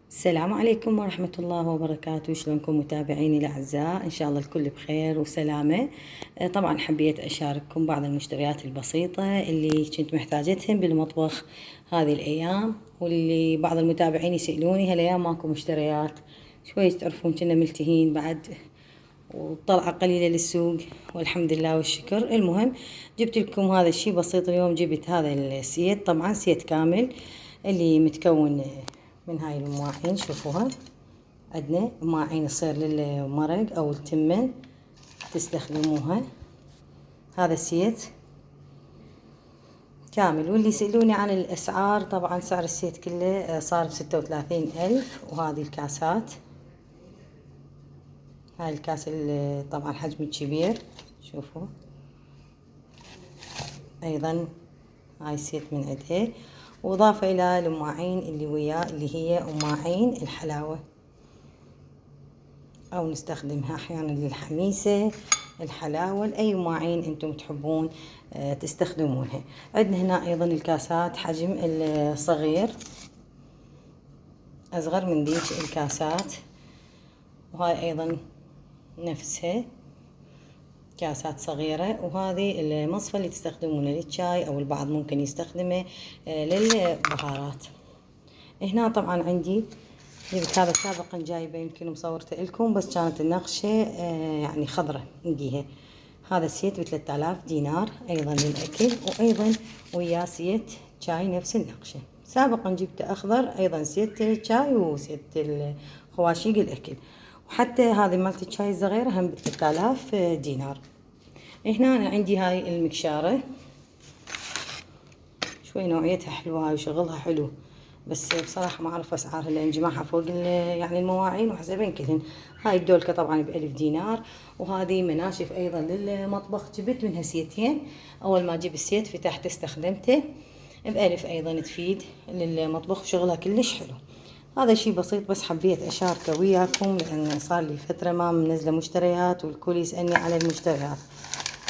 السلام عليكم ورحمة الله وبركاته. شلونكم متابعيني الأعزاء؟ إن شاء الله الكل بخير وسلامة. طبعا حبيت أشارككم بعض المشتريات البسيطة اللي كنت محتاجتهم بالمطبخ هذه الأيام، واللي بعض المتابعين يسألوني هالأيام ماكو مشتريات، شوي تعرفون كنا ملتهين بعد وطلعة قليلة للسوق، والحمد لله والشكر. المهم جبت لكم هذا الشيء بسيط اليوم. جبت هذا السيت، طبعا سيت كامل اللي متكون من هاي المواعين. شوفوها، عندنا مواعين تصير للمرق او التمن تستخدموها. هذا السيت كامل. واللي يسألوني عن الاسعار، طبعا سعر السيت كله صار ب36,000. وهذه الكاسات، هاي الكاس طبعا حجم كبير، شوفوا. ايضا هاي السيت من عندها، واضافه الى المواعين اللي وياه اللي هي مواعين الحلاوه، او نستخدمها احيانا للحميسه، الحلاوه، لاي مواعين انتم تحبون تستخدمونها. عندنا هنا ايضا الكاسات حجم الصغير، اصغر من ذيك الكاسات. وهاي ايضا نفسها كاسات صغيرة. وهذه المصفى اللي تستخدمونه للشاي، او البعض ممكن يستخدمه للبهارات. هنا طبعا عندي جبت هذا سابقا جايبه، يمكن مصورته لكم بس كانت النقشة يعني خضرة نجيها. هذا السيت ب3000 دينار ايضا للاكل، وايضا وياه سيت شاي نفس النقشة. سابقا جبت اخضر ايضا سيت شاي وسيت خواشيق الاكل. وحتى هذه مالت الشاي الصغيرة هم ب3000 دينار. هنا أنا عندي هاي المكشارة، شوي نوعيتها حلوة هاي وشغلها حلو، بس بصراحة ما أعرف أسعارها لأن جماعها فوق يعني المواعين وحسبين كلهن. هاي الدولكة طبعا ب1000 دينار. وهذه مناشف أيضا للمطبخ، جبت منها سيتين. أول ما جبت السيت فتحت استخدمته ب1000 أيضا، تفيد للمطبخ وشغلها كلش حلو. هذا شيء بسيط بس حبيت أشاركه وياكم، لأن صار لي فترة ما منزلة مشتريات والكل يسألني على المشتريات.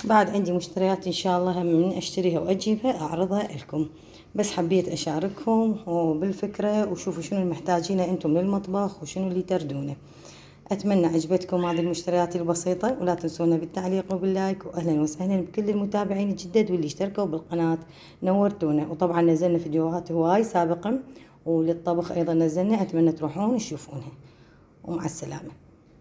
بعد عندي مشتريات إن شاء الله هم من أشتريها وأجيبها أعرضها لكم، بس حبيت أشارككم وبالفكرة وشوفوا شنو المحتاجينه أنتم للمطبخ وشنو اللي تردونه. أتمنى عجبتكم هذه المشتريات البسيطة، ولا تنسونا بالتعليق وباللايك. وأهلا وسهلا بكل المتابعين الجدد واللي اشتركوا بالقناة، نورتونا. وطبعا نزلنا فيديوهات هواي سابقا، وللطبخ أيضا نزلنا، أتمنى تروحون تشوفونها. ومع السلامة.